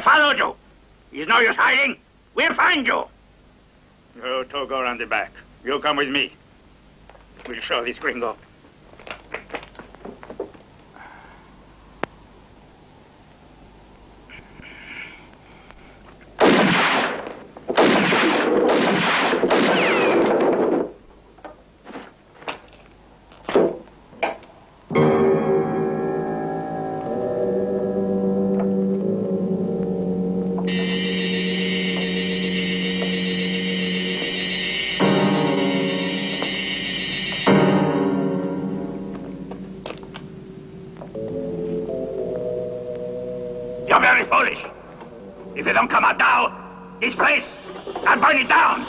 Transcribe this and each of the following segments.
followed you. There's no use hiding. We'll find you. You two go around the back. You come with me. We'll show this gringo. If you don't come out now, this place, I'll burn it down.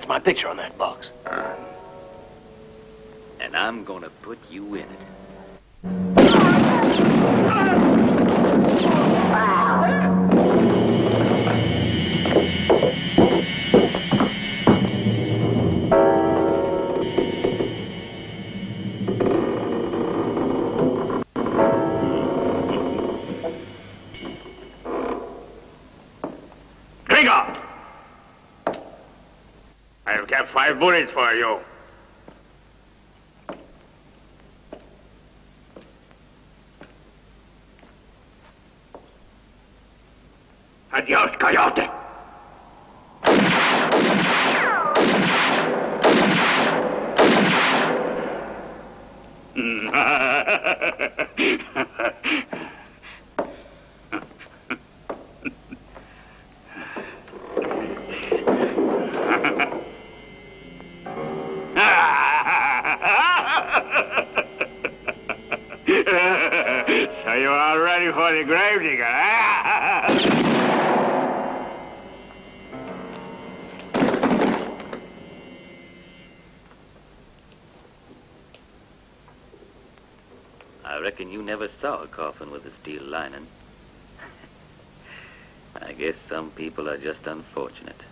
My picture on that box. And I'm gonna put you in it. I've 5 bullets for you. Adios, coyote. So you're all ready for the gravedigger, huh? I reckon you never saw a coffin with a steel lining. I guess some people are just unfortunate.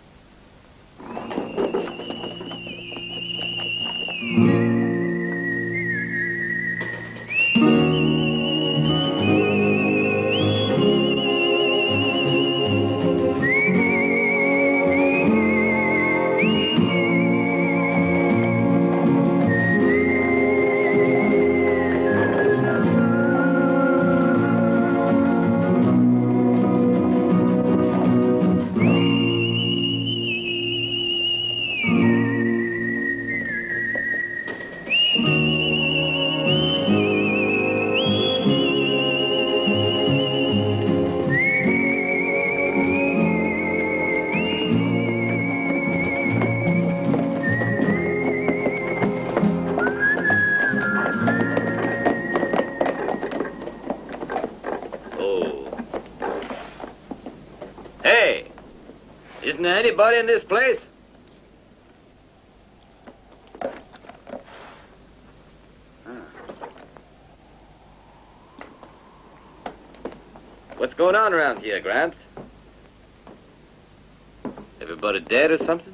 Isn't there anybody in this place? What's going on around here, Gramps? Everybody dead or something?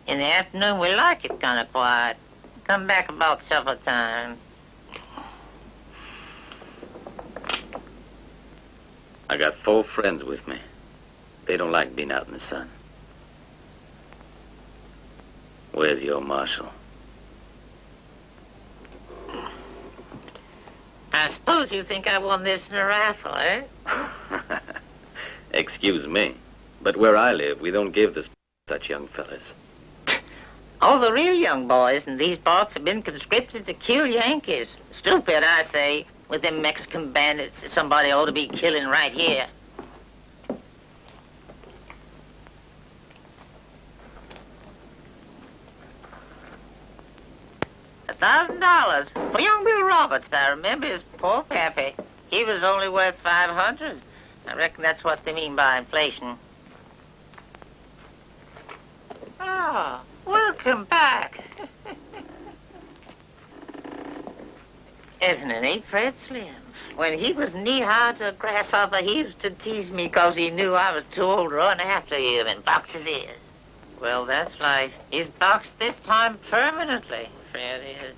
In the afternoon, we like it kind of quiet. Come back about supper time. I got 4 friends with me. They don't like being out in the sun. Where's your marshal? I suppose you think I won this in a raffle, eh? Excuse me, but where I live, we don't give the such young fellas. All the real young boys in these parts have been conscripted to kill Yankees. Stupid, I say. With them Mexican bandits, somebody ought to be killing right here. $1,000 for young Bill Roberts. I remember his poor pappy. He was only worth 500. I reckon that's what they mean by inflation. Oh, welcome back. Isn't it neat, Fred Slim? When he was knee-high to a grasshopper, he used to tease me because he knew I was too old to run after him and box his ears. Well, that's life. He's boxed this time permanently, Fred is.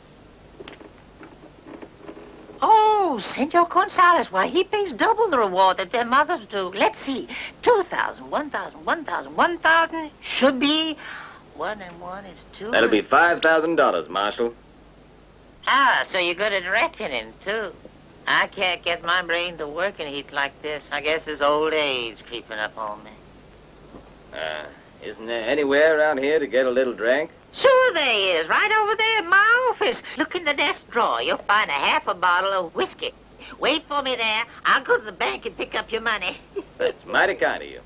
Oh, Senor Gonzalez, why, he pays double the reward that their mothers do. Let's see, 2,000, 1,000, 1,000, 1,000 should be 1 and 1 is 2. That'll be $5,000, Marshal. Ah, so you're good at reckoning, too. I can't get my brain to work in heat like this. I guess it's old age creeping up on me. Isn't there anywhere around here to get a little drink? Sure there is, right over there in my office. Look in the desk drawer. You'll find half a bottle of whiskey. Wait for me there. I'll go to the bank and pick up your money. That's mighty kind of you.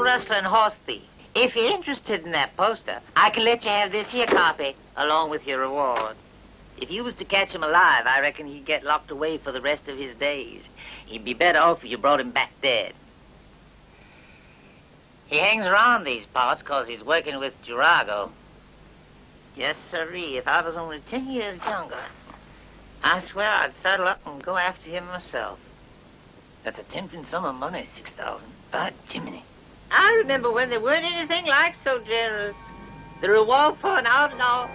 rustling horse thief. If you're interested in that poster, I can let you have this here copy along with your reward. If you was to catch him alive, I reckon he'd get locked away for the rest of his days. He'd be better off if you brought him back dead. He hangs around these parts 'cause he's working with Jurago. Yes, sirree, if I was only 10 years younger, I swear I'd saddle up and go after him myself. That's a tempting sum of money, 6,000. By Jiminy. I remember when there weren't anything like so generous. The reward for an outlaw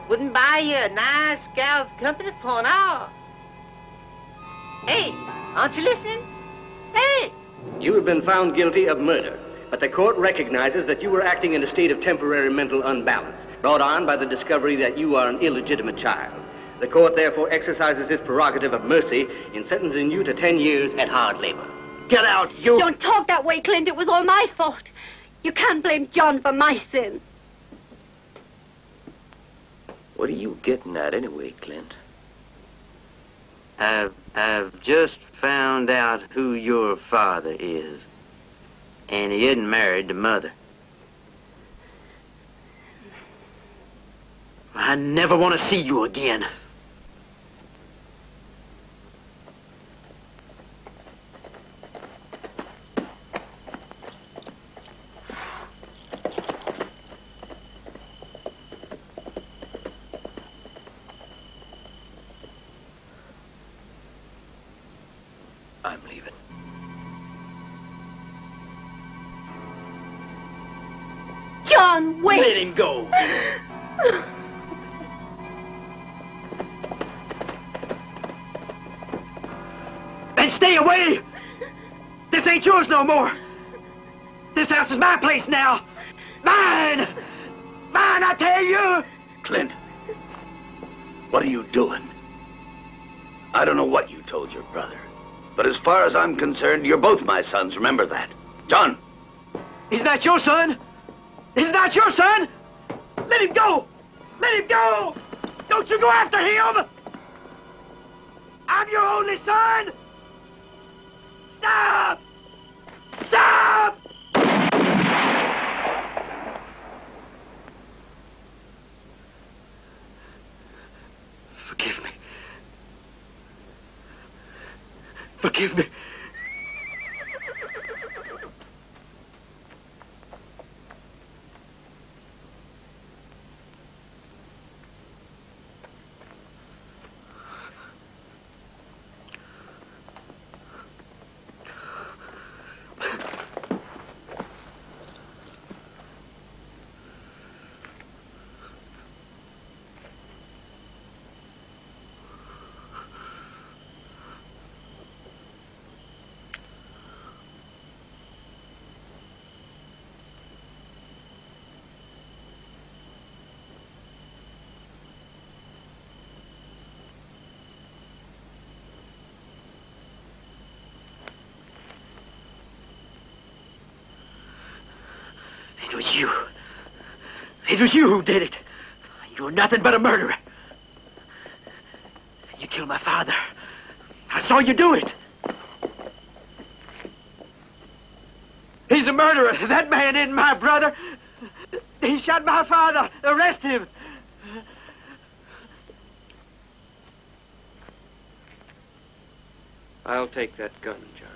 wouldn't buy you a nice gal's company for an hour. Hey, aren't you listening? Hey! You have been found guilty of murder, but the court recognizes that you were acting in a state of temporary mental unbalance, brought on by the discovery that you are an illegitimate child. The court therefore exercises its prerogative of mercy in sentencing you to 10 years at hard labor. Get out, you! Don't talk that way, Clint. It was all my fault. You can't blame John for my sin. What are you getting at anyway, Clint? I've just found out who your father is. And he isn't married to Mother. I never want to see you again. I'm leaving. John, wait! Let him go. Then stay away! This ain't yours no more. This house is my place now. Mine! Mine, I tell you! Clint, what are you doing? I don't know what you told your brother, but as far as I'm concerned, you're both my sons, remember that. John! He's not your son! He's not your son! Let him go! Let him go! Don't you go after him! I'm your only son! Stop! Stop! Forgive me. Forgive me. It was you. It was you who did it. You were nothing but a murderer. You killed my father. I saw you do it. He's a murderer. That man isn't my brother. He shot my father. Arrest him. I'll take that gun, John.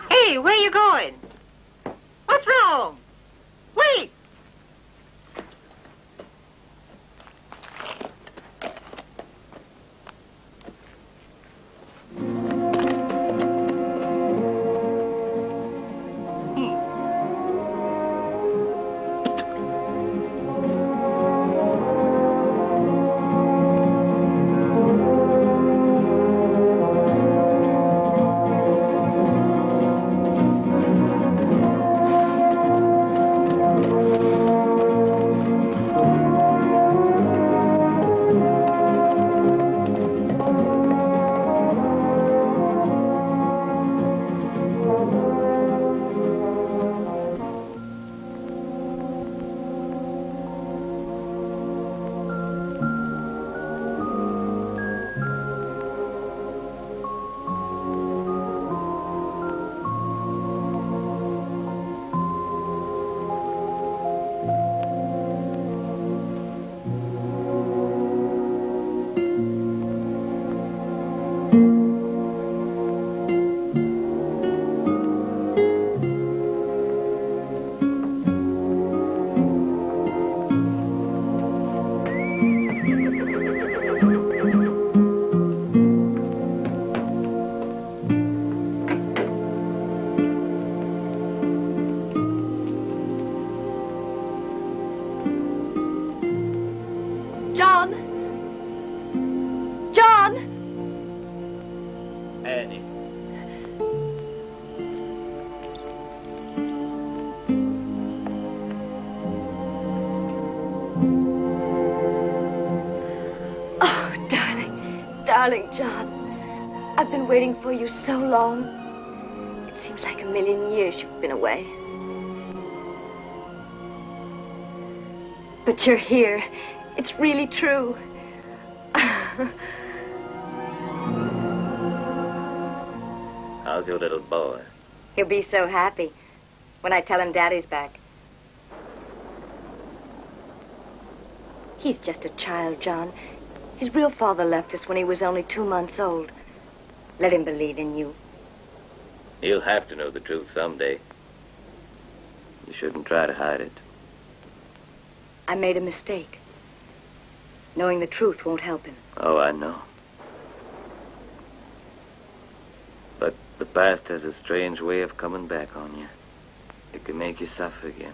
Hey, where you going? What's wrong? Wait! darling John. I've been waiting for you so long. It seems like a million years you've been away. But you're here. It's really true. How's your little boy? He'll be so happy when I tell him Daddy's back. He's just a child, John. His real father left us when he was only 2 months old. Let him believe in you. He'll have to know the truth someday. You shouldn't try to hide it. I made a mistake. Knowing the truth won't help him. Oh, I know. But the past has a strange way of coming back on you. It can make you suffer again.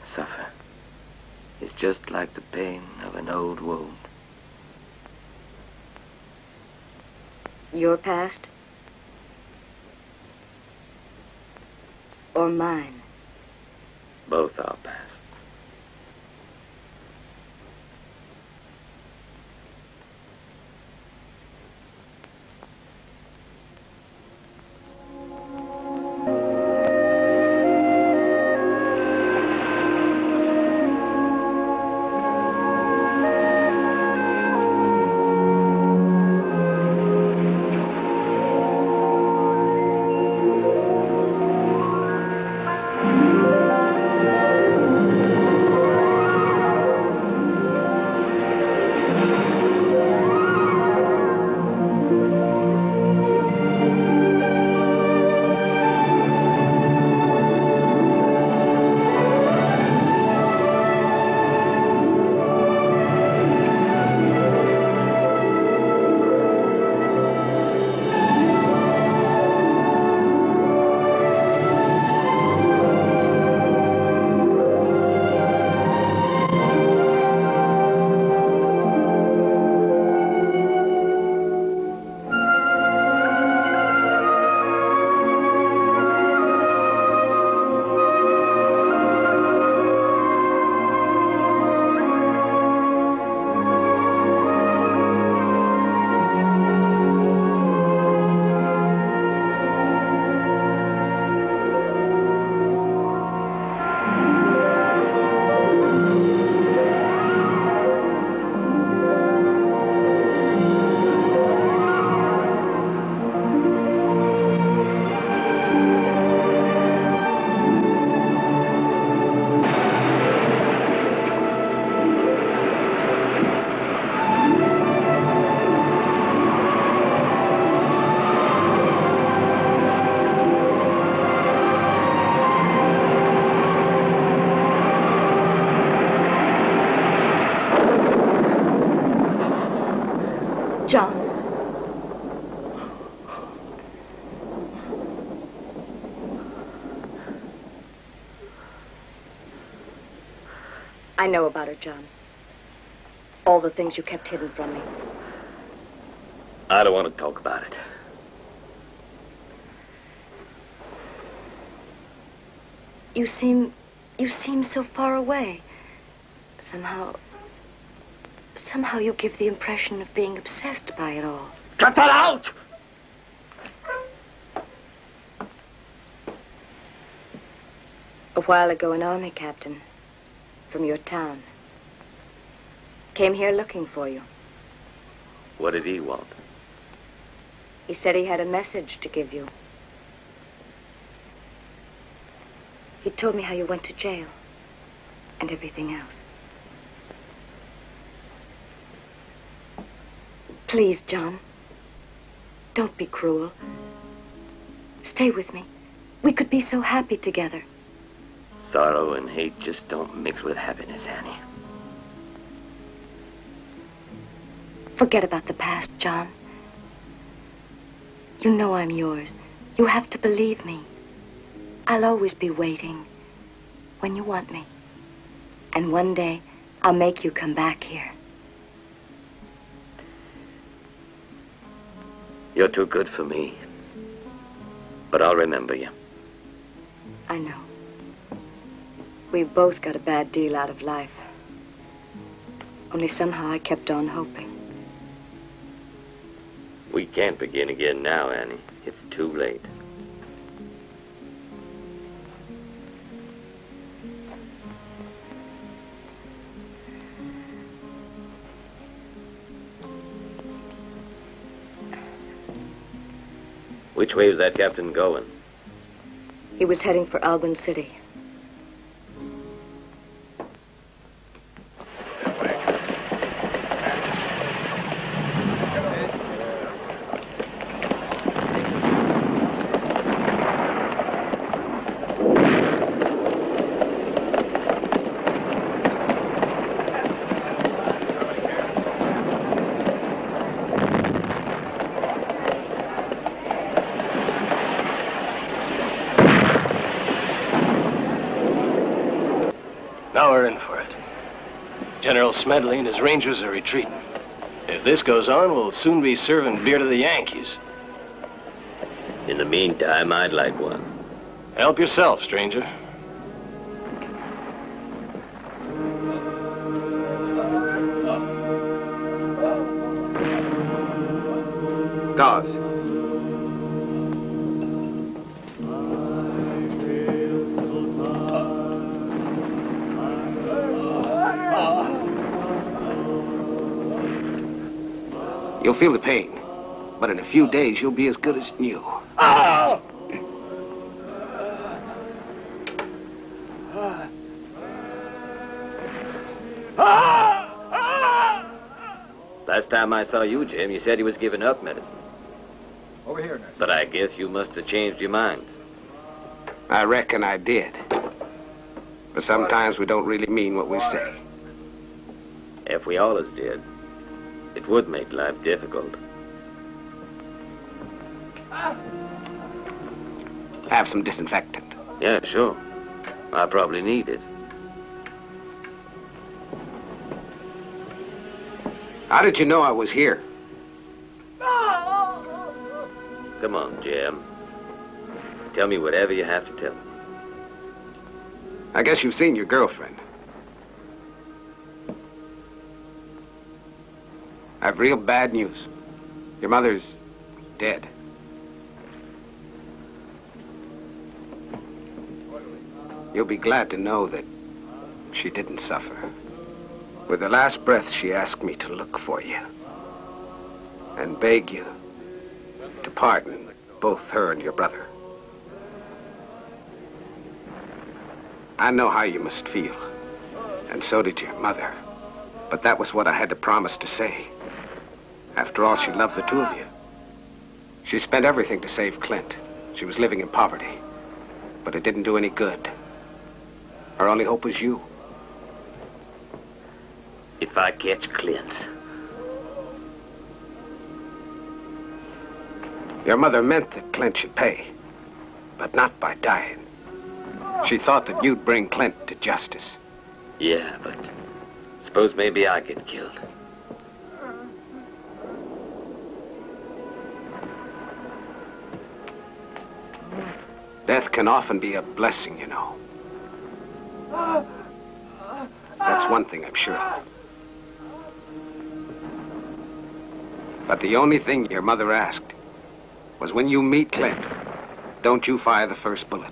Suffer. It's just like the pain of an old wound. Your past? Or mine? Both our pasts. John. I know about her, John. All the things you kept hidden from me. I don't want to talk about it. You seem so far away. Somehow you give the impression of being obsessed by it all. Cut that out! A while ago, an army captain from your town came here looking for you. What did he want? He said he had a message to give you. He told me how you went to jail and everything else. Please, John, don't be cruel. Stay with me. We could be so happy together. Sorrow and hate just don't mix with happiness, Annie. Forget about the past, John. You know I'm yours. You have to believe me. I'll always be waiting when you want me. And one day, I'll make you come back here. You're too good for me. But I'll remember you. I know. We've both got a bad deal out of life. Only somehow I kept on hoping. We can't begin again now, Annie. It's too late. Which way was that captain going? He was heading for Albin City. Now we're in for it. General Smedley and his Rangers are retreating. If this goes on, we'll soon be serving beer to the Yankees. In the meantime, I'd like one. Help yourself, stranger. Dawes. You'll feel the pain, but in a few days, you'll be as good as new. Last time I saw you, Jim, you said he was giving up medicine. Over here, nurse. But I guess you must have changed your mind. I reckon I did. But sometimes we don't really mean what we say. If we always did, it would make life difficult. Have some disinfectant. Yeah, sure. I probably need it. How did you know I was here? Come on, Jim. Tell me whatever you have to tell me. I guess you've seen your girlfriend. I have real bad news. Your mother's dead. You'll be glad to know that she didn't suffer. With her last breath, she asked me to look for you and beg you to pardon both her and your brother. I know how you must feel, and so did your mother. But that was what I had to promise to say. After all, she loved the two of you. She spent everything to save Clint. She was living in poverty, but it didn't do any good. Her only hope was you. If I catch Clint. Your mother meant that Clint should pay, but not by dying. She thought that you'd bring Clint to justice. Yeah, but suppose maybe I get killed. Death can often be a blessing, you know. That's one thing I'm sure of. But the only thing your mother asked was when you meet Clint, don't you fire the first bullet.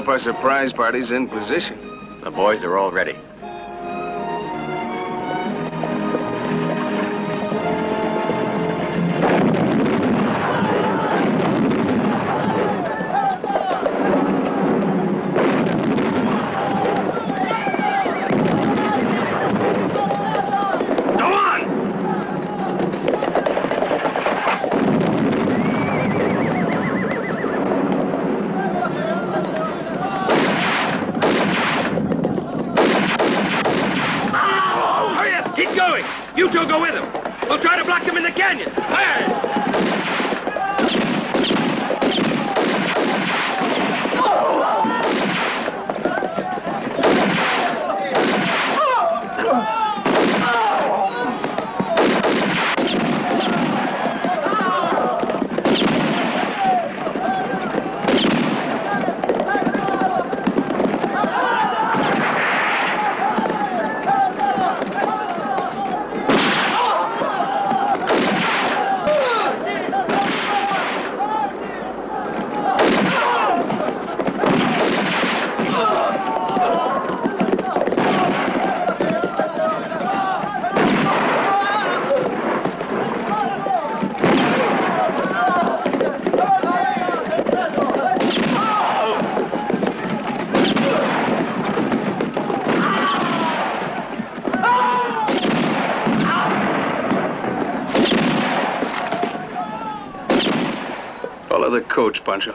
Our surprise party's in position. The boys are all ready. two go with him. We'll try to block them in the canyon. The coach, Pancho.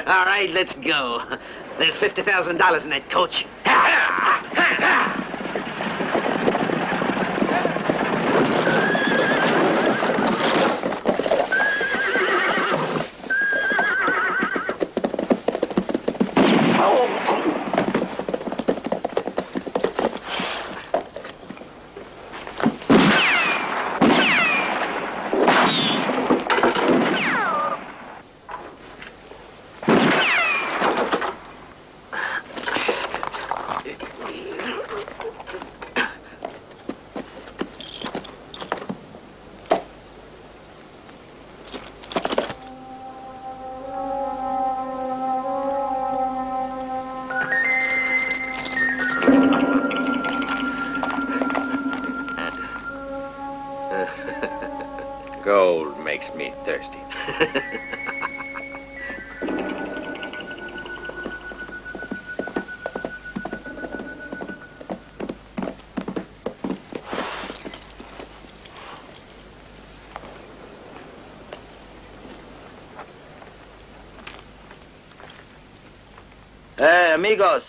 All right, let's go. There's $50,000 in that coach. Gold makes me thirsty. Hey, amigos.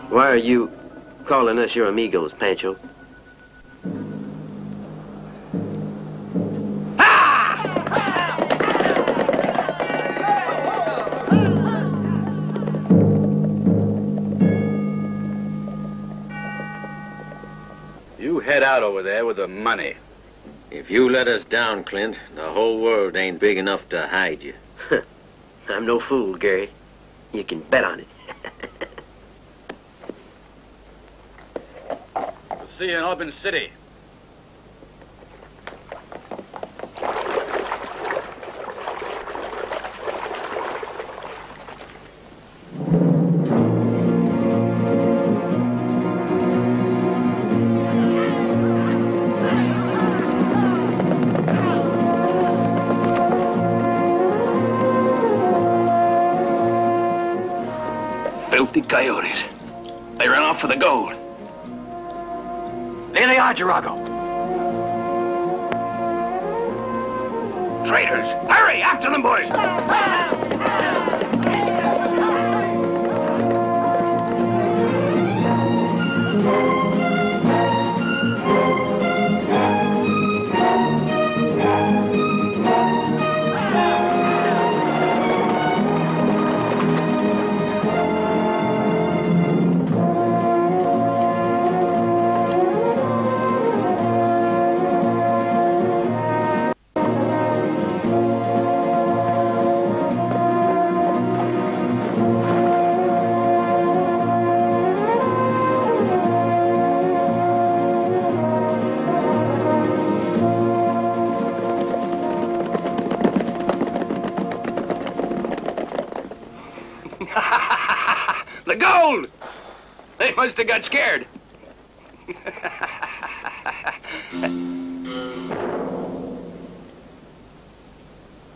Why are you calling us your amigos, Pancho? You head out over there with the money. If you let us down, Clint, the whole world ain't big enough to hide you. I'm no fool, Gary. You can bet on it. See you in Open City. Filthy coyotes. They ran off for the gold. There they are, Jurago. Traitors! Hurry! After them, boys! must have got scared.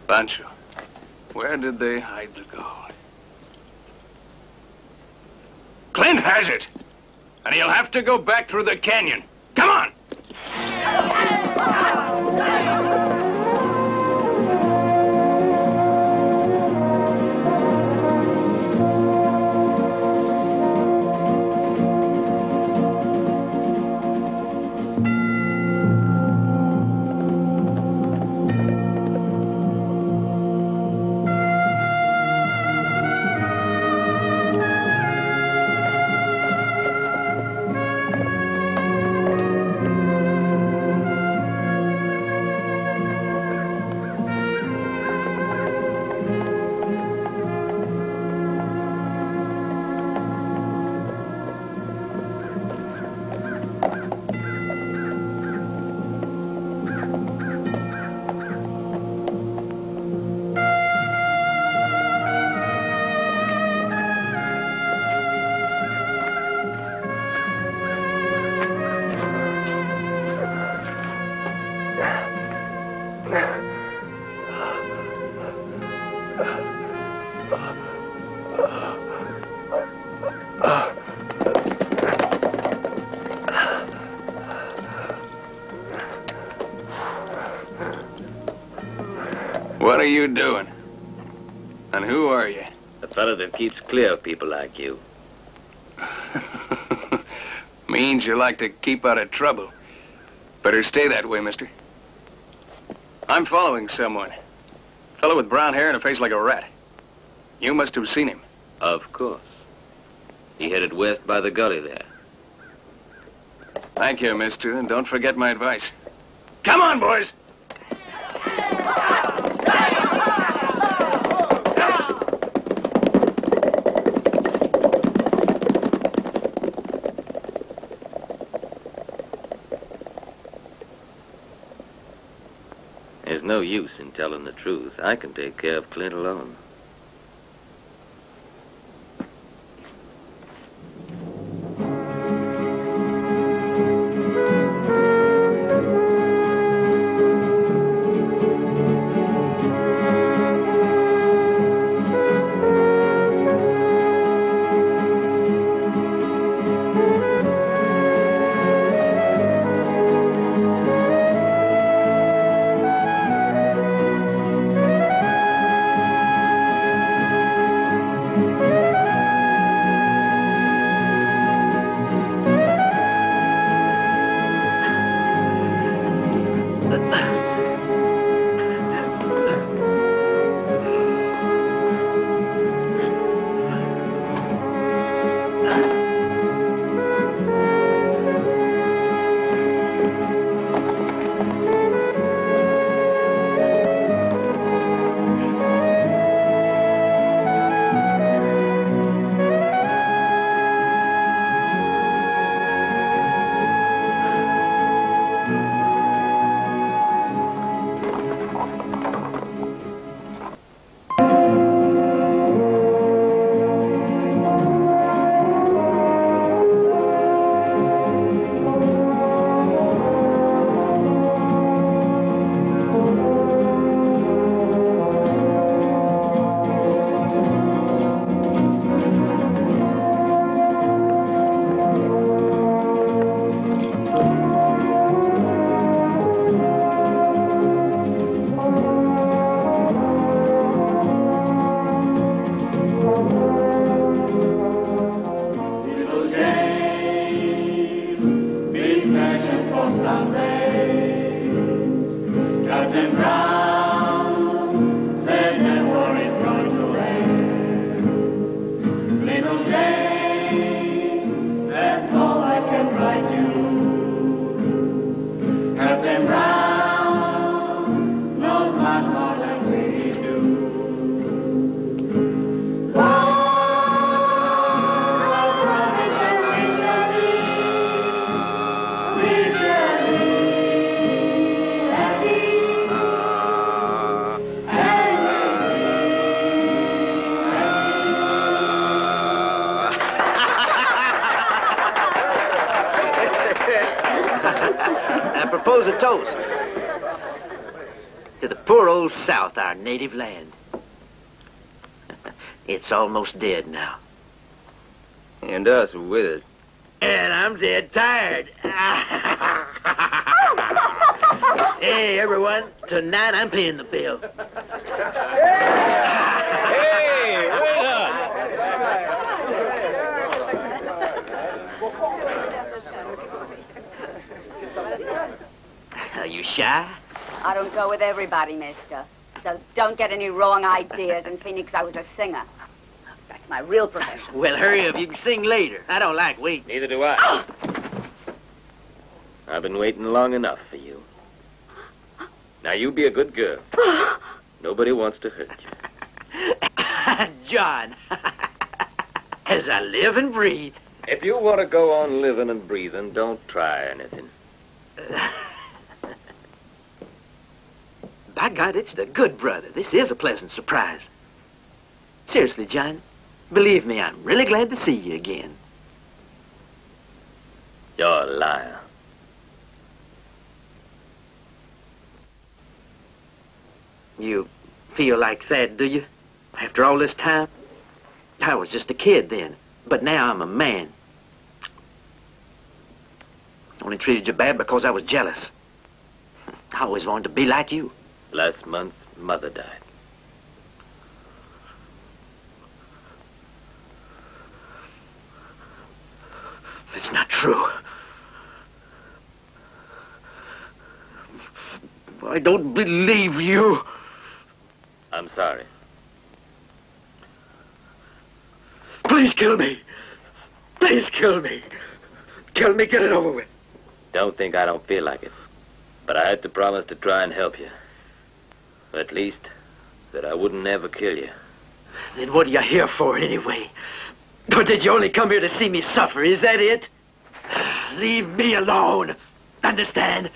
Pancho, where did they hide the gold? Clint has it! And he'll have to go back through the canyon. Come on! What are you doing? And who are you? The fellow that keeps clear of people like you. Means you like to keep out of trouble. Better stay that way, mister. I'm following someone. Fellow with brown hair and a face like a rat. You must have seen him. Of course. He headed west by the gully there. Thank you, mister, and don't forget my advice. Come on, boys! There's no use in telling the truth. I can take care of Clint alone. We shall propose a toast to the poor old South, our native land. It's almost dead now. And us with it. And I'm dead tired. Hey, everyone. Tonight I'm paying the bill. Hey, wait up! Are you shy? I don't go with everybody, mister. So don't get any wrong ideas and Phoenix I was a singer. That's my real profession. Well, hurry up. You can sing later. I don't like waiting. Neither do I. I've been waiting long enough for you. Now you be a good girl. Nobody wants to hurt you. John, as I live and breathe. If you want to go on living and breathing, don't try anything. By God, it's the good brother. This is a pleasant surprise. Seriously, John, believe me, I'm really glad to see you again. You're a liar. You feel like that, do you? After all this time? I was just a kid then, but now I'm a man. Only treated you bad because I was jealous. I always wanted to be like you. Last month, Mother died. It's not true. I don't believe you. I'm sorry. Please kill me. Please kill me. Kill me, get it over with. Don't think I don't feel like it. But I had to promise to try and help you. Or at least, that I wouldn't ever kill you. Then what are you here for, anyway? Or did you only come here to see me suffer? Is that it? Leave me alone. Understand?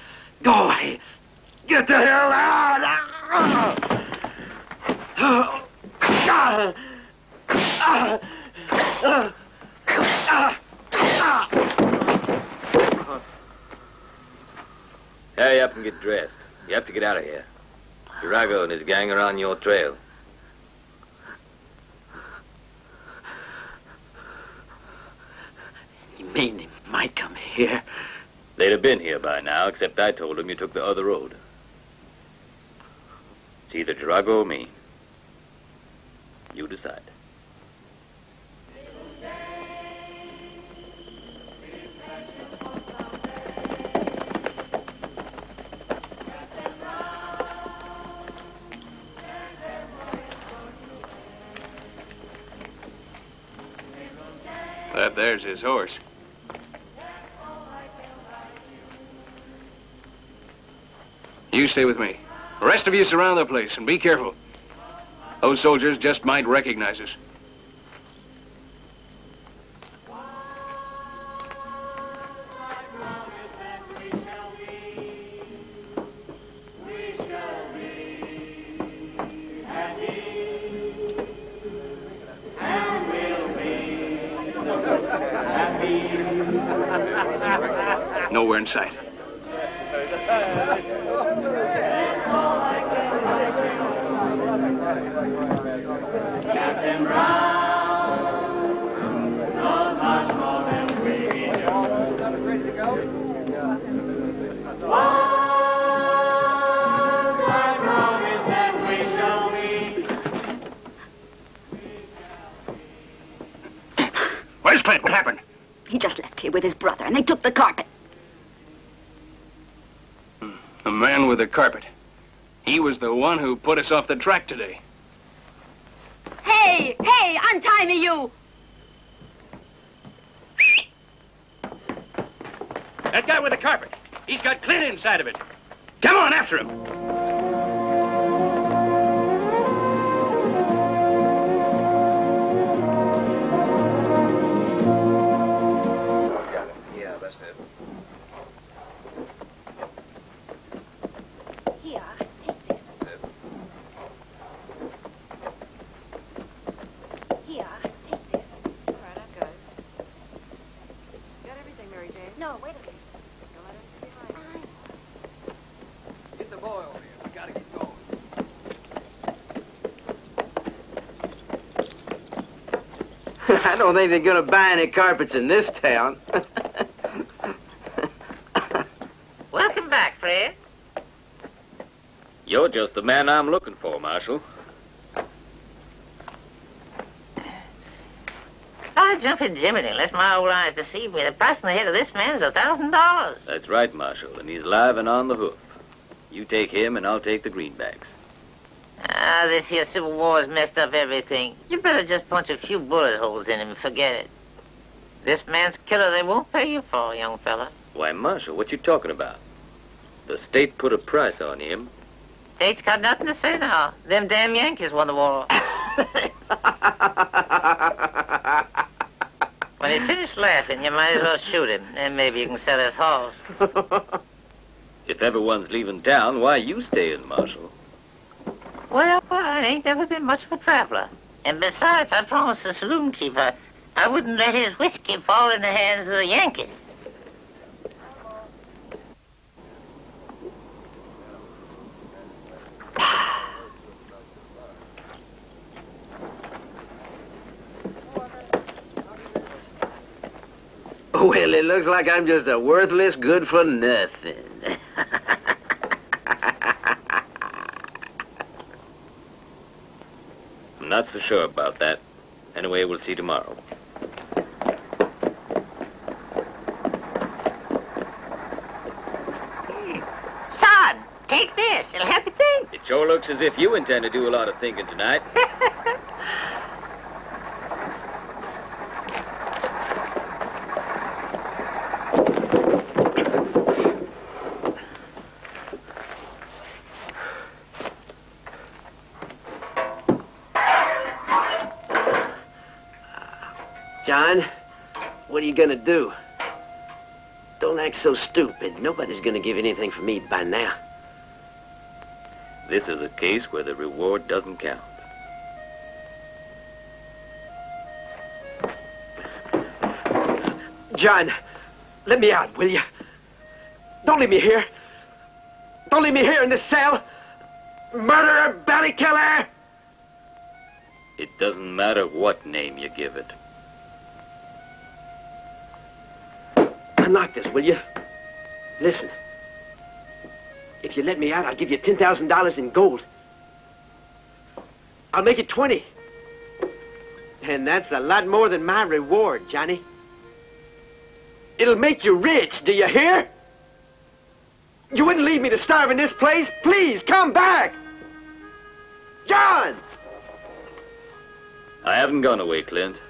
Go away. Get the hell out! Hurry up and get dressed. You have to get out of here. Jurago and his gang are on your trail. You mean they might come here? They'd have been here by now, except I told them you took the other road. It's either Jurago or me. You decide. That there's his horse. You stay with me. The rest of you surround the place and be careful. Those soldiers just might recognize us. Nowhere in sight. Captain Brown knows much more than we do. Ready to go? Once I promise that we shall meet. Where's Clint? What happened? He just left here with his brother, and they took the carpet. The man with the carpet. He was the one who put us off the track today. Hey, hey, untie me, you! That guy with the carpet. He's got Clint inside of it. Come on, after him. Yeah, that's it. Here, take this. Here, take this. All right, I've got it. Got everything, Mary Jane? No, wait a minute. Don't let him see behind. I don't think they're gonna buy any carpets in this town. Welcome back, Fred. You're just the man I'm looking for, Marshal. I jump in Jiminy unless my old eyes deceive me. The price on the head of this man is $1,000. That's right, Marshal, and he's live and on the hoof. You take him, and I'll take the greenbacks. Ah, this here Civil War has messed up everything. You better just punch a few bullet holes in him and forget it. This man's killer they won't pay you for, young fella. Why, Marshal, what you talking about? The state put a price on him. State's got nothing to say now. Them damn Yankees won the war. When he finished laughing, you might as well shoot him. Then maybe you can sell his horse. If everyone's leaving town, why you staying, Marshal? Well, I ain't never been much of a traveler. And besides, I promised the saloon keeper I wouldn't let his whiskey fall in the hands of the Yankees. Well, it looks like I'm just a worthless good-for-nothing. I'm not so sure about that. Anyway, we'll see tomorrow. Son, take this. It'll help you think. It sure looks as if you intend to do a lot of thinking tonight. John, what are you gonna do? Don't act so stupid. Nobody's gonna give anything for me by now. This is a case where the reward doesn't count. John, let me out, will you? Don't leave me here. Don't leave me here in this cell. Murderer, belly killer! It doesn't matter what name you give it. Unlock this, will you? Listen. If you let me out, I'll give you $10,000 in gold. I'll make it 20. And that's a lot more than my reward, Johnny. It'll make you rich, do you hear? You wouldn't leave me to starve in this place? Please, come back! John! I haven't gone away, Clint.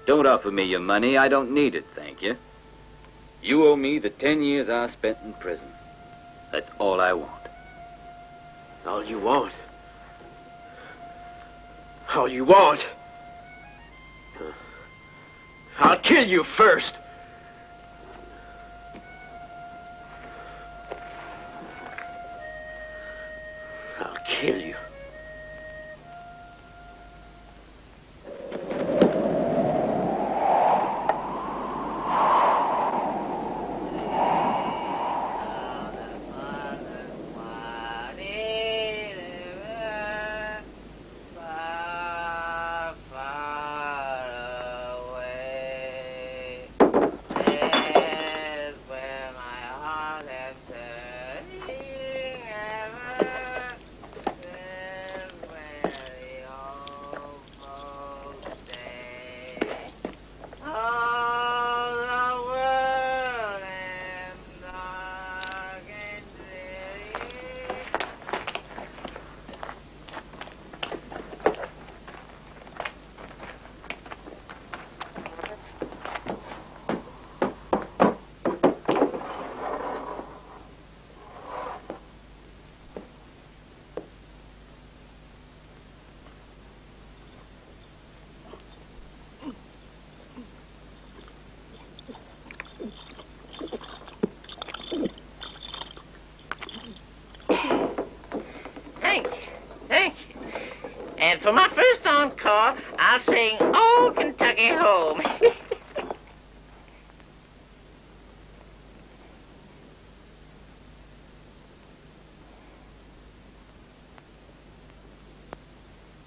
Don't offer me your money. I don't need it, thank you. You owe me the 10 years I spent in prison. That's all I want. All you want? All you want? I'll kill you first. I'll kill you. And for my first encore, I'll sing Old Kentucky Home.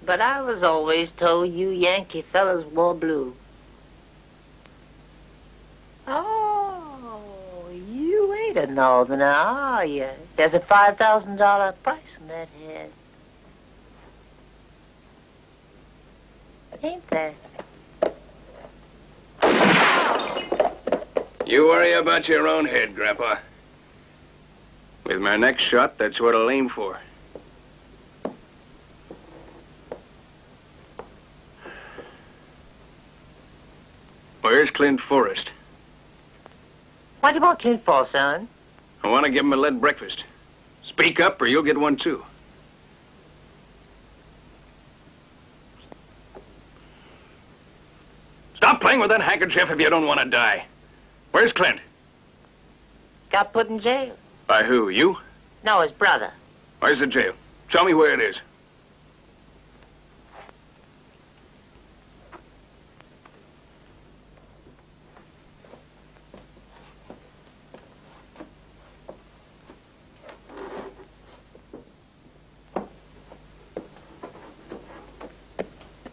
But I was always told you Yankee fellas wore blue. Oh, you ain't a northerner, are you? There's a $5,000 price on that head. Ain't there? You worry about your own head, Grandpa. With my next shot, that's what I'll aim for. Where's Clint Forrest? What do you want Clint for, son? I want to give him a lead breakfast. Speak up or you'll get one too. Stop playing with that handkerchief if you don't want to die. Where's Clint? Got put in jail. By who, you? No, his brother. Where's the jail? Show me where it is.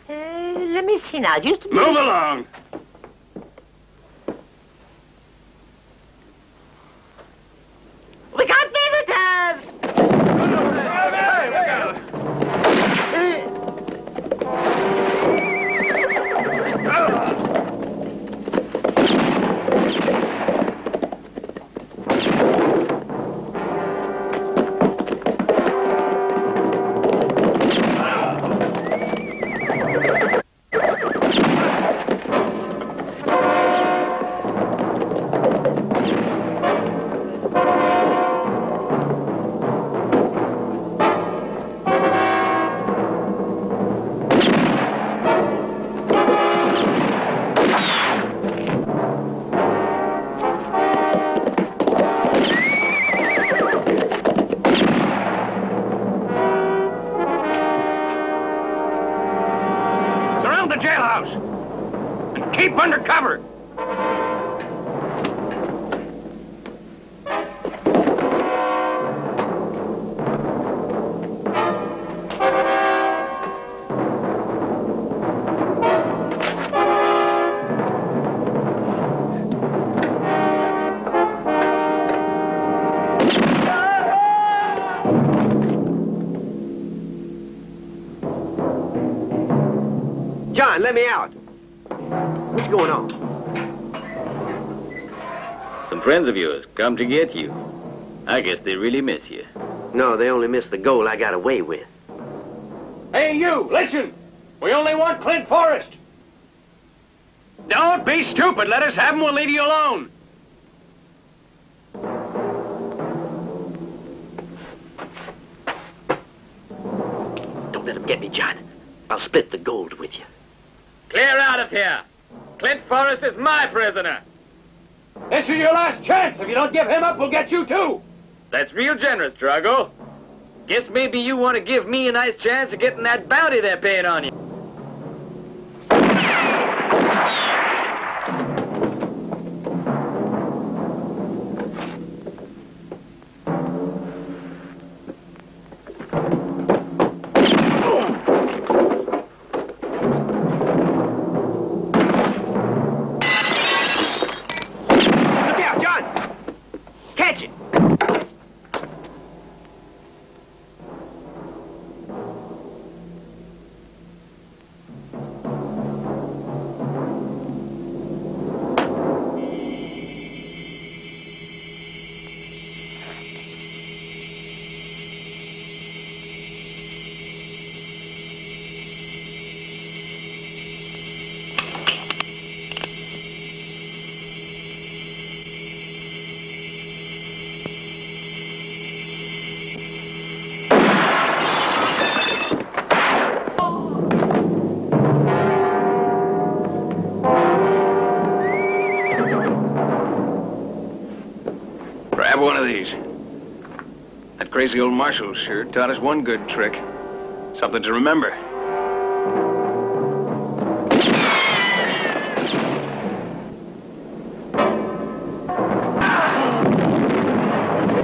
Let me see now. It used to be... Move along. We got visitors! John, let me out. What's going on? Some friends of yours come to get you. I guess they really miss you. No, they only missed the goal I got away with. Hey, you, listen. We only want Clint Forrest. Don't be stupid. Let us have him. We'll leave you alone. Don't let him get me, John. I'll split the gold with you. Clear out of here. Clint Forrest is my prisoner. This is your last chance. If you don't give him up, we'll get you too. That's real generous, Jurago. Guess maybe you want to give me a nice chance of getting that bounty they're paying on you. One of these. That crazy old marshal sure taught us one good trick. Something to remember.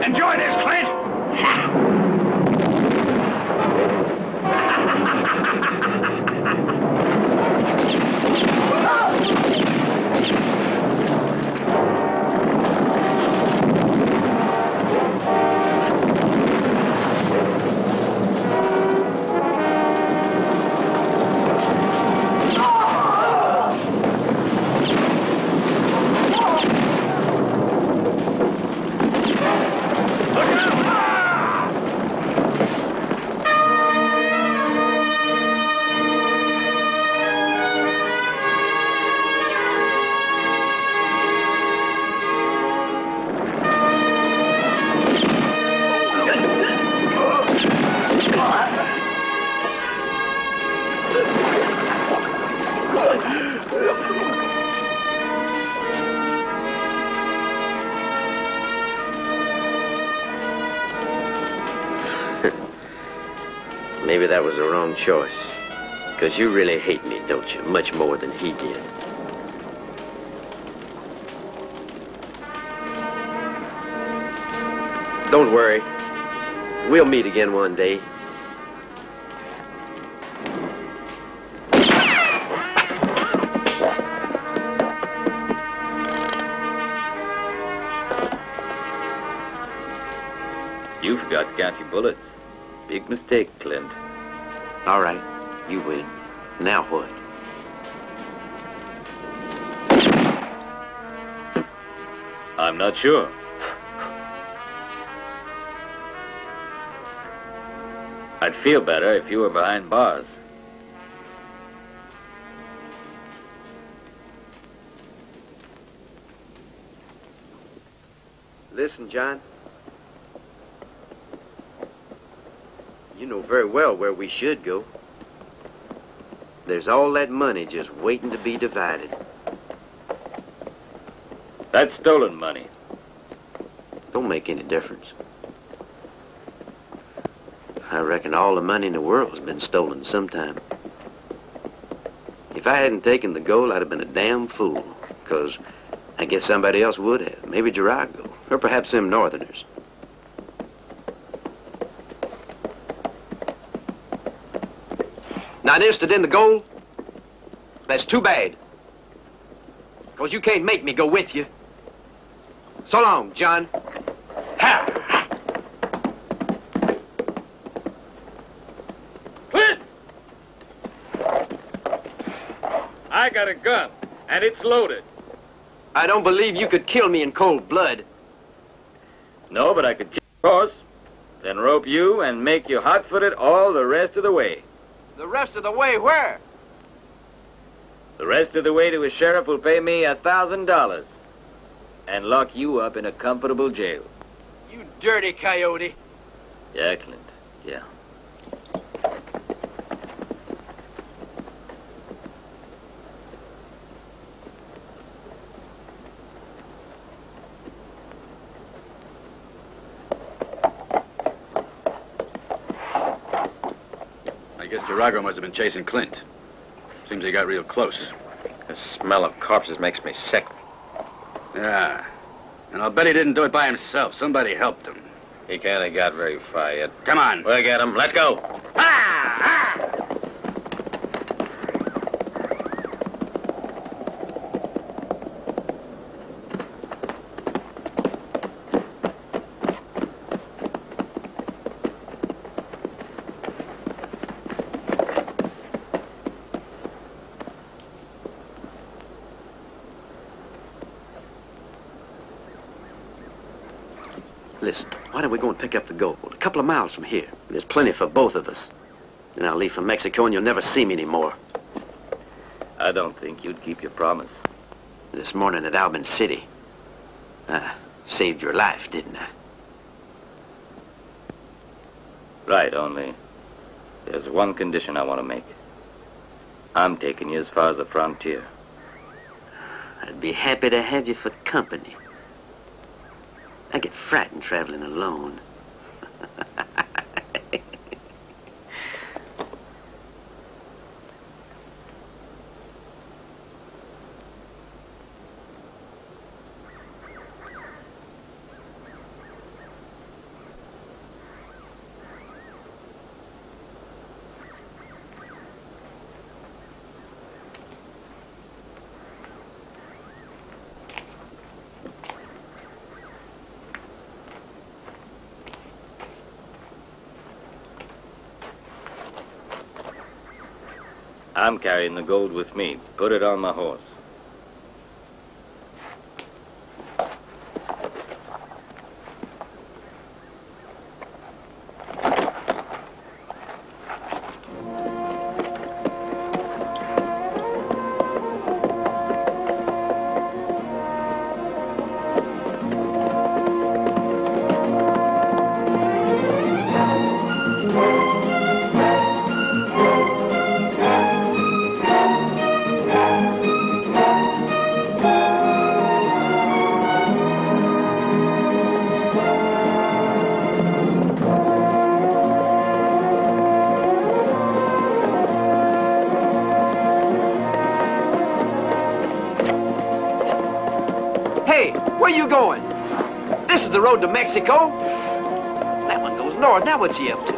Enjoy this, Clint! Maybe that was the wrong choice. Because you really hate me, don't you? Much more than he did. Don't worry. We'll meet again one day. You forgot to count your bullets. Big mistake, Clint. All right, you win. Now what? I'm not sure. I'd feel better if you were behind bars. Listen, John. You know very well where we should go. There's all that money just waiting to be divided. That's stolen money. Don't make any difference. I reckon all the money in the world has been stolen sometime. If I hadn't taken the gold, I'd have been a damn fool. Because I guess somebody else would have. Maybe Jurago. Or perhaps them Northerners. Not interested in the gold? That's too bad. Because you can't make me go with you. So long, John. Ha! Clint! I got a gun, and it's loaded. I don't believe you could kill me in cold blood. No, but I could kill your horse, then rope you and make you hot-footed all the rest of the way. The rest of the way where? The rest of the way to a sheriff will pay me $1,000 and lock you up in a comfortable jail. You dirty coyote. Yeah, Clint, yeah. I guess Jurago must have been chasing Clint. Seems he got real close. The smell of corpses makes me sick. Yeah. And I'll bet he didn't do it by himself. Somebody helped him. He can't have got very far yet. Come on. We'll get him. Let's go. Listen, why don't we go and pick up the gold? A couple of miles from here. There's plenty for both of us. Then I'll leave for Mexico and you'll never see me anymore. I don't think you'd keep your promise. This morning at Albin City, I saved your life, didn't I? Right, only there's one condition I want to make. I'm taking you as far as the frontier. I'd be happy to have you for company. I get frightened traveling alone. I'm carrying the gold with me. Put it on my horse. the road to Mexico. That one goes north. Now what's he up to?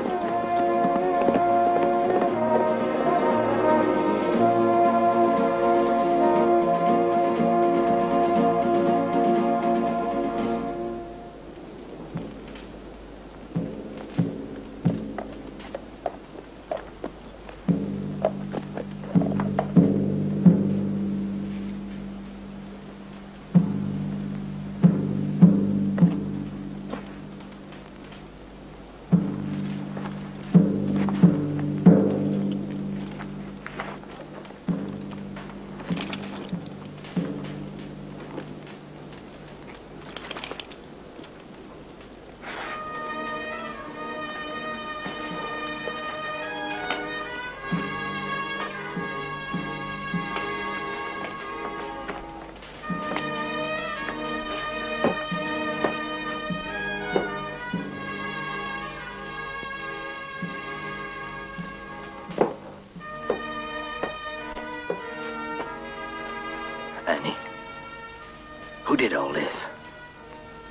Who did all this?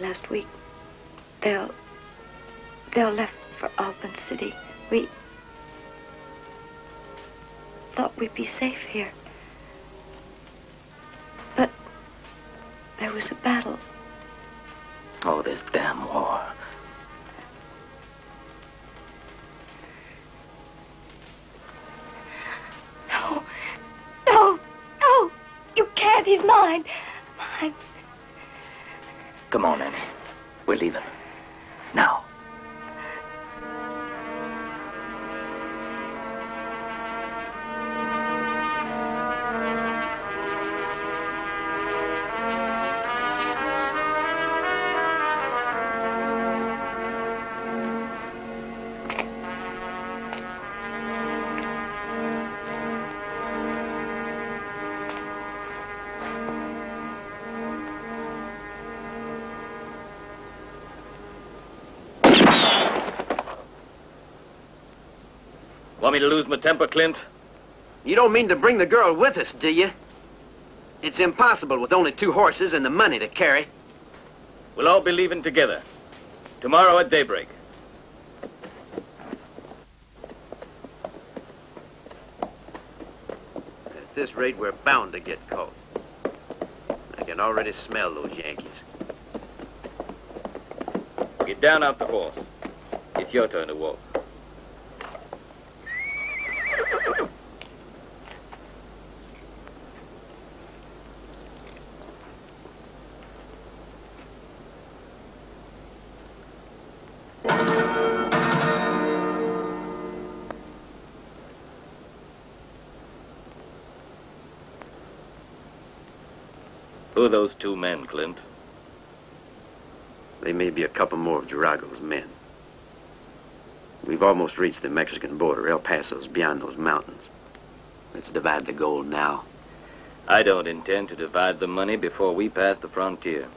Last week, they'll left for Auburn City. We thought we'd be safe here. But there was a battle. Oh, this damn war. No, no, no! You can't, he's mine. Mine. Come on, Annie. We're leaving. Now. Want me to lose my temper, Clint? You don't mean to bring the girl with us, do you? It's impossible with only 2 horses and the money to carry. We'll all be leaving together. Tomorrow at daybreak. At this rate, we're bound to get caught. I can already smell those Yankees. Get down off the horse. It's your turn to walk. Who are those 2 men, Clint? They may be a couple more of Jurago's men. We've almost reached the Mexican border. El Paso's beyond those mountains. Let's divide the gold now. I don't intend to divide the money before we pass the frontier.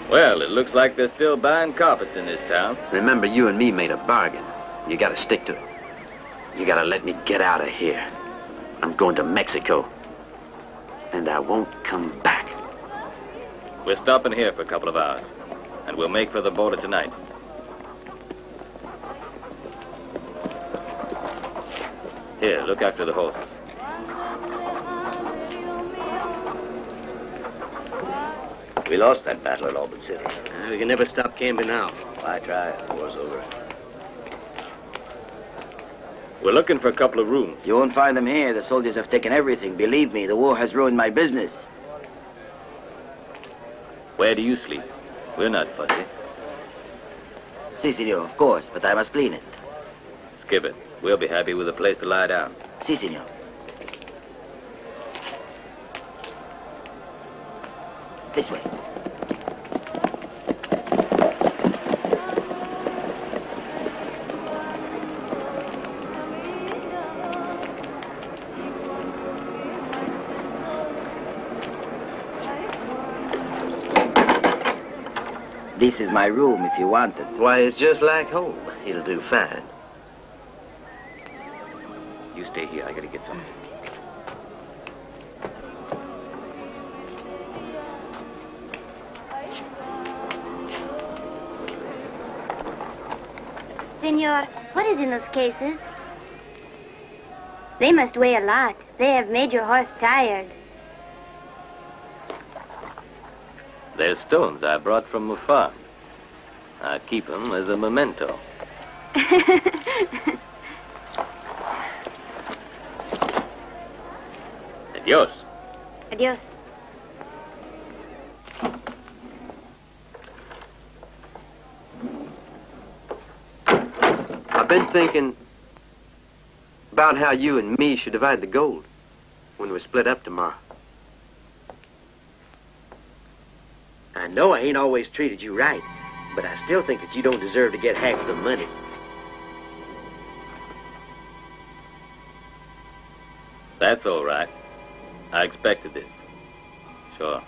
Well, it looks like they're still buying carpets in this town. Remember, you and me made a bargain. You gotta stick to it. You gotta let me get out of here. I'm going to Mexico. And I won't come back. We're stopping here for a couple of hours. And we'll make for the border tonight. Here, look after the horses. We lost that battle at Auburn City. We can never stop camping now. Why try it? The war's over. We're looking for a couple of rooms. You won't find them here. The soldiers have taken everything. Believe me, the war has ruined my business. Where do you sleep? We're not fussy. Si, senor, of course, but I must clean it. Skip it. We'll be happy with a place to lie down. Si, senor. This way. This is my room if you want it. Why, it's just like home. It'll do fine. You stay here. I gotta get something. Senor, what is in those cases? They must weigh a lot. They have made your horse tired. They're stones I brought from a farm. I keep them as a memento. Adios. Adios. I've been thinking about how you and me should divide the gold when we split up tomorrow. I know I ain't always treated you right, but I still think that you don't deserve to get half the money. That's all right. I expected this. Sure.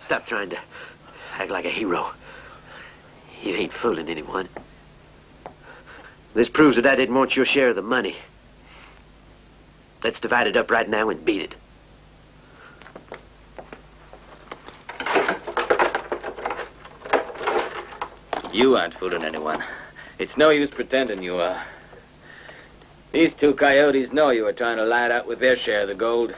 Stop trying to act like a hero. You ain't fooling anyone. This proves that I didn't want your share of the money. Let's divide it up right now and beat it. You aren't fooling anyone. It's no use pretending you are. These two coyotes know you were trying to lie it out with their share of the gold.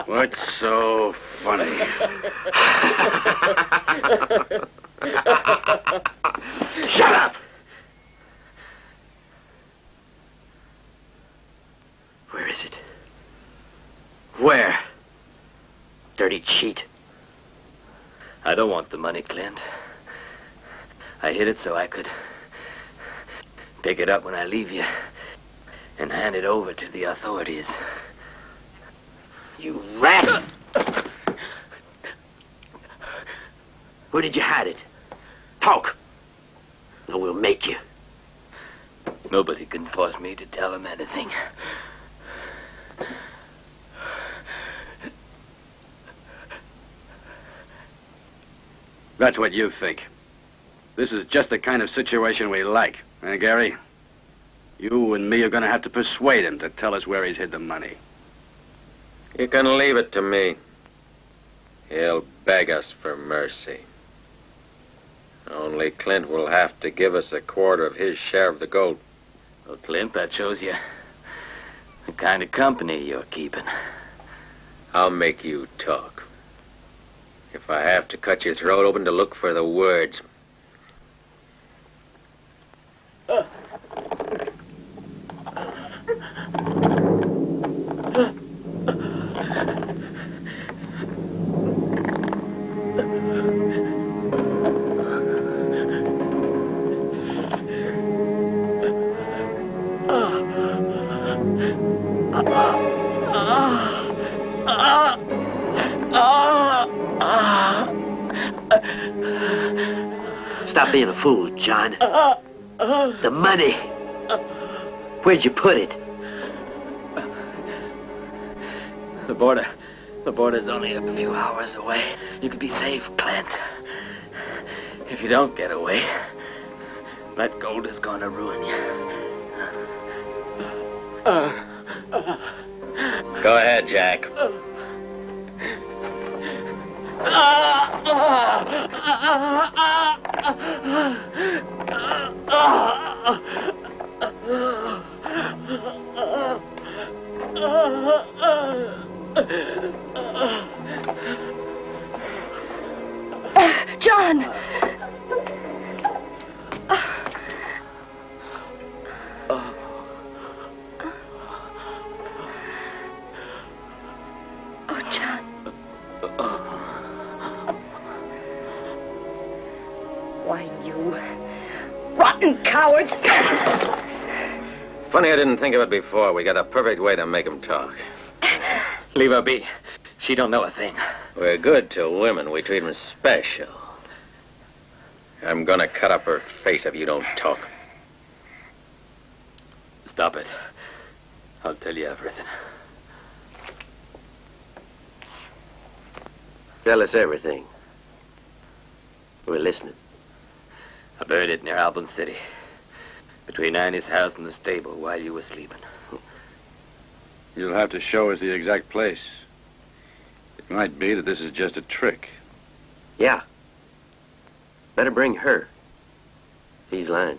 What's so funny? Shut up! Where is it? Where? Dirty cheat. I don't want the money, Clint. I hid it so I could pick it up when I leave you and hand it over to the authorities. You rat! Where did you hide it? Talk, or we'll make you. Nobody can force me to tell them anything. That's what you think. This is just the kind of situation we like. Eh, Gary? You and me are going to have to persuade him to tell us where he's hid the money. You can leave it to me. He'll beg us for mercy. Only Clint will have to give us a quarter of his share of the gold. Well, Clint, that shows you the kind of company you're keeping. I'll make you talk. If I have to cut your throat open to look for the words. Stop being a fool, John. The money. Where'd you put it? The border's only a few hours away. You could be safe, Clint. If you don't get away, That gold is gonna ruin you. Go ahead, Jack. John! Oh, John. Why, you rotten cowards! Funny I didn't think of it before. We got a perfect way to make him talk. Leave her be. She don't know a thing. We're good to women. We treat them special. I'm gonna cut up her face if you don't talk. Stop it. I'll tell you everything. Tell us everything. We're listening. I buried it near Albon City. Between Annie's house and the stable while you were sleeping. You'll have to show us the exact place. It might be that this is just a trick. Yeah. Better bring her. He's lying.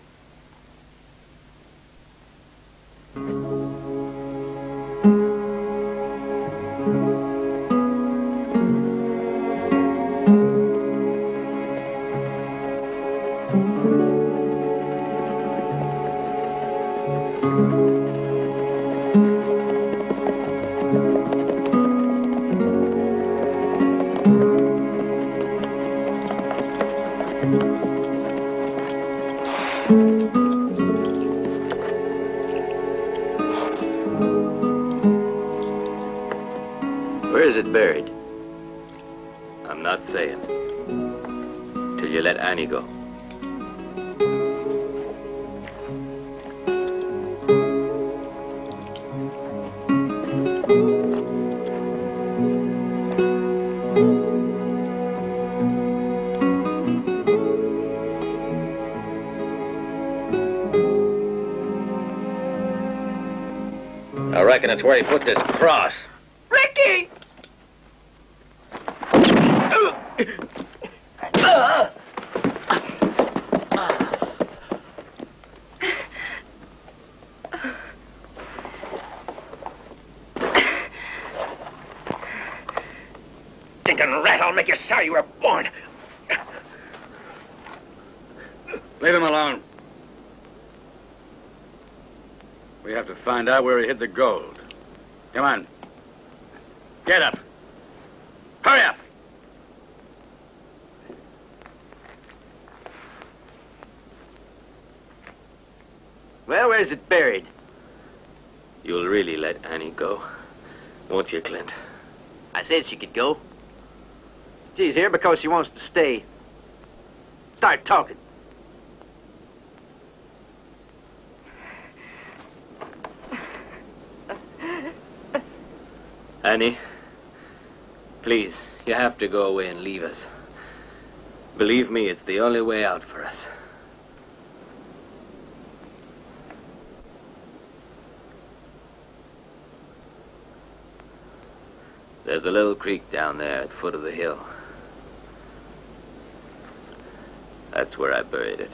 Where is it buried? I'm not saying. Till you let Annie go. I reckon it's where he put this cross. Ricky! Stinking rat, I'll make you sorry you were born. Leave him alone. We have to find out where he hid the gold. Come on. Get up. Hurry up. Well, where's it buried? You'll really let Annie go, won't you, Clint? I said she could go. She's here because she wants to stay. Start talking. Annie, please, you have to go away and leave us. Believe me, it's the only way out for us. There's a little creek down there at the foot of the hill. That's where I buried it.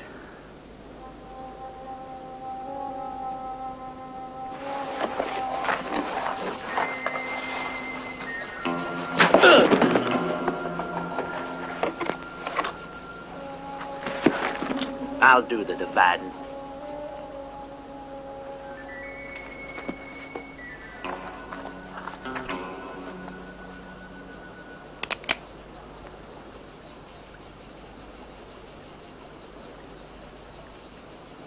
I'll do the dividing.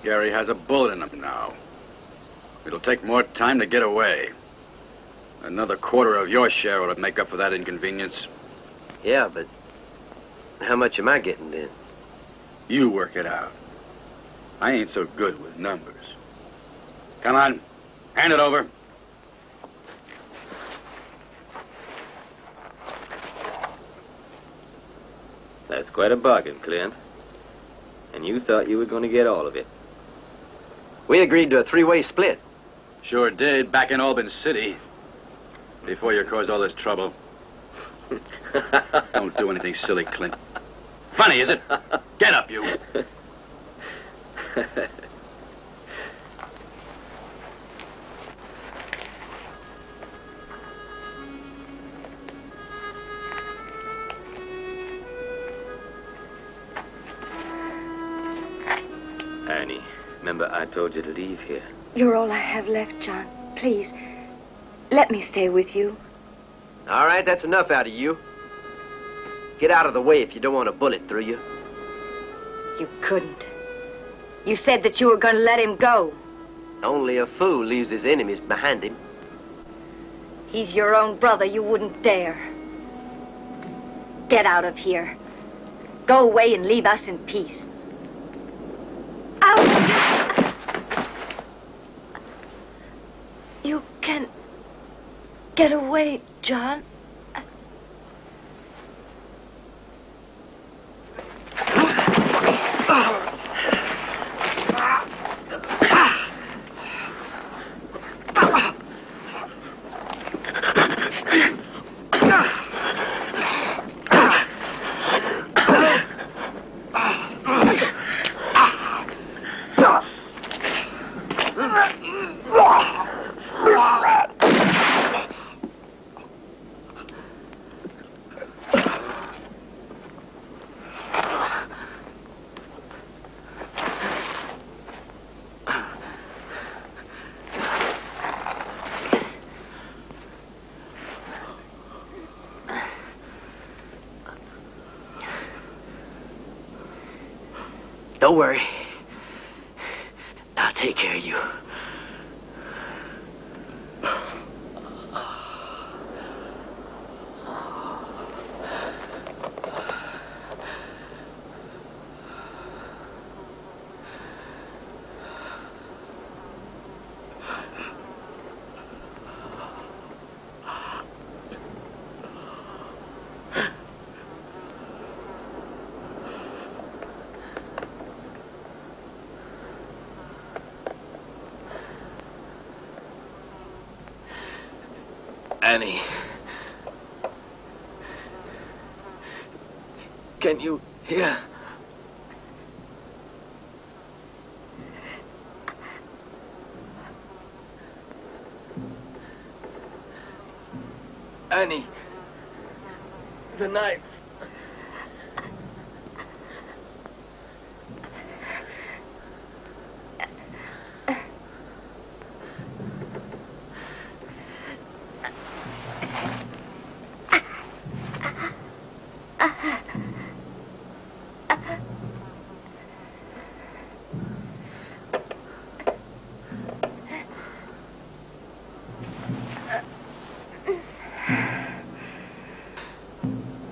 Gary has a bullet in him now. It'll take more time to get away. Another quarter of your share ought to make up for that inconvenience. Yeah, but how much am I getting then? You work it out. I ain't so good with numbers. Come on, hand it over. That's quite a bargain, Clint. And you thought you were going to get all of it. We agreed to a three-way split. Sure did, back in Albany City. Before you caused all this trouble. Don't do anything silly, Clint. Funny, is it? Get up, you. Annie, remember I told you to leave here. You're all I have left, John. Please, let me stay with you. All right, that's enough out of you. Get out of the way if you don't want a bullet through you. You couldn't. You said that you were going to let him go. Only a fool leaves his enemies behind him. He's your own brother. You wouldn't dare. Get out of here. Go away and leave us in peace. Out! You can get away, John. Don't worry. I'll take care of you. Annie. Can you hear? Annie. The knife.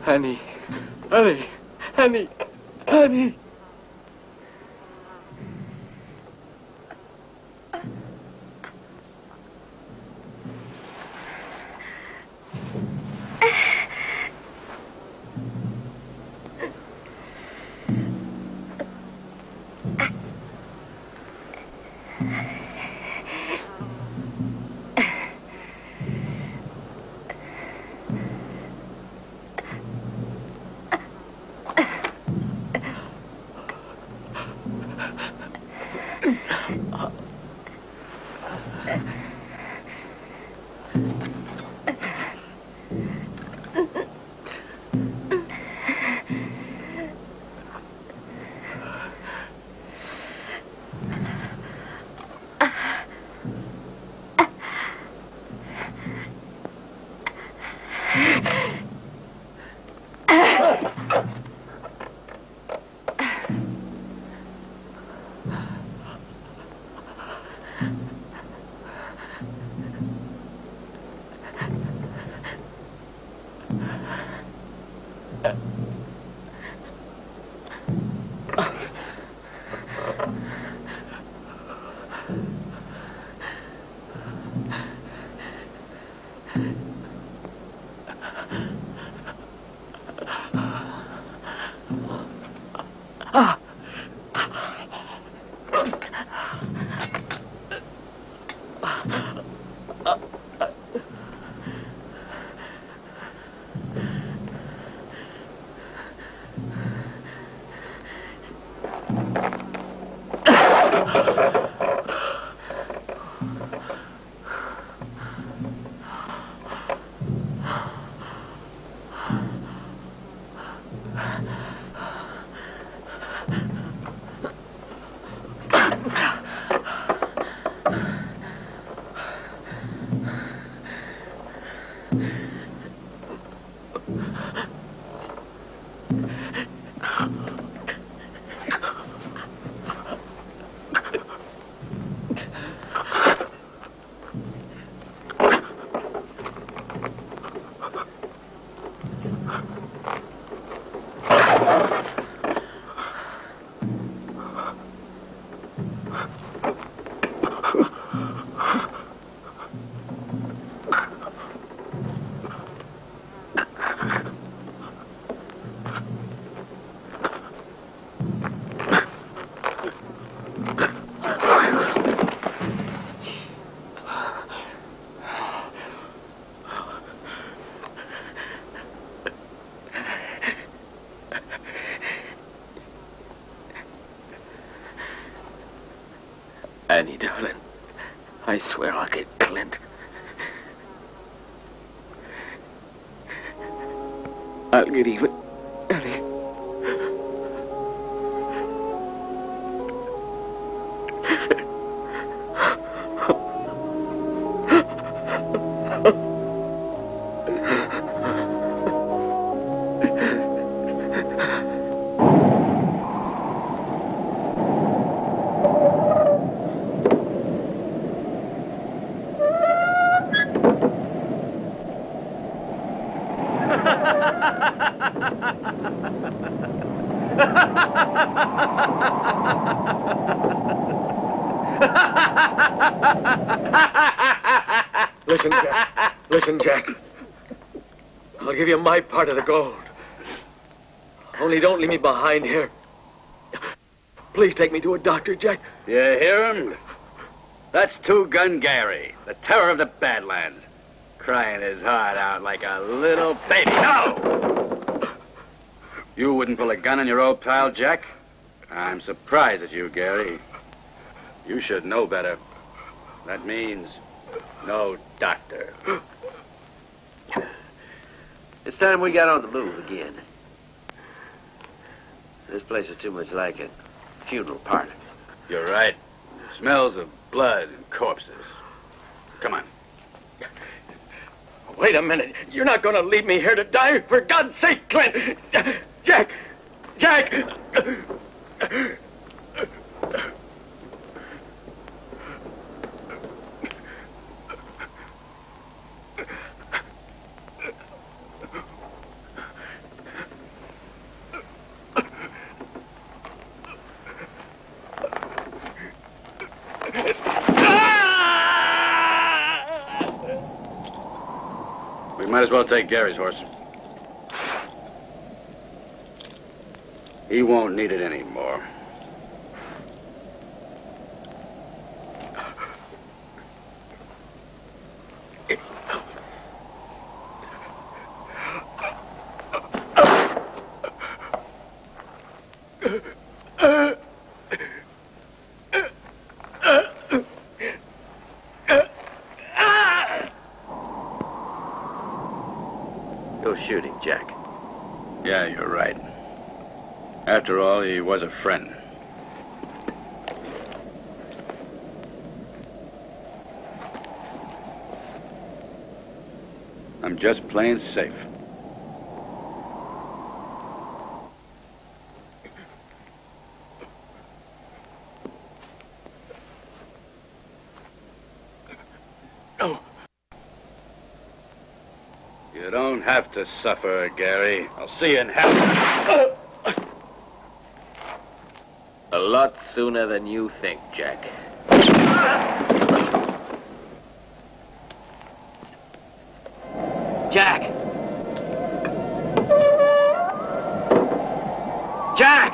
Annie, Annie, Annie, Annie. Annie, darling, I swear I'll get Clint. I'll get even, Annie. Listen, Jack. Listen, Jack. I'll give you my part of the gold. Only don't leave me behind here. Please take me to a doctor, Jack. You hear him? That's Two-Gun Gary, the terror of the Badlands, crying his heart out like a little baby. No! You wouldn't pull a gun on your old pal, Jack? I'm surprised at you, Gary. You should know better. That means no doctor. It's time we got on the move again. This place is too much like a funeral parlor. You're right. Smells of blood and corpses. Come on. Wait a minute. You're not going to leave me here to die? For God's sake, Clint! Jack! Jack! We might as well take Gary's horse. He won't need it anymore. Go shooting, Jack. Yeah, you're right. After all, he was a friend. I'm just playing safe. No. You don't have to suffer, Gary. I'll see you in hell. A lot sooner than you think, Jack. Jack! Jack!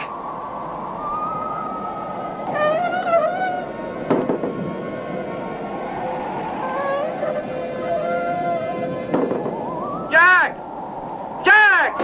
Jack! Jack!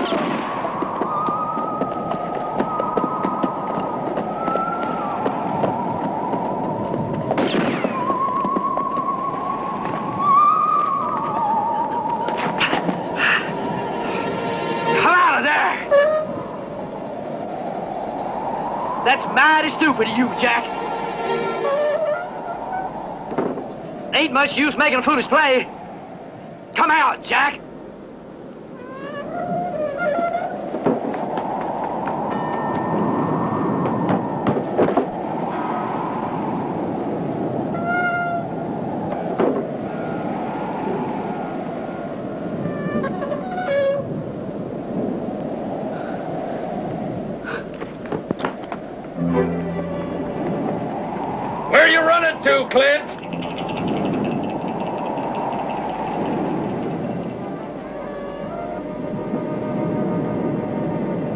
That's mighty stupid of you, Jack. Ain't much use making a foolish play. Come out, Jack. Where you running to, Clint?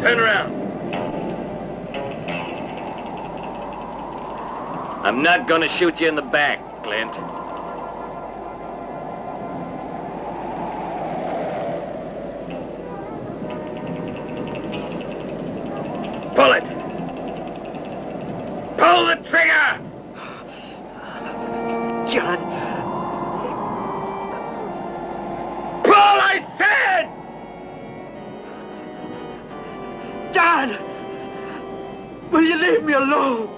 Turn around. I'm not gonna shoot you in the back, Clint. Pull it. Pull the trigger! John. Pull, I said! John! Will you leave me alone?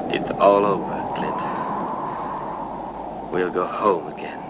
It's all over, Clint. We'll go home again.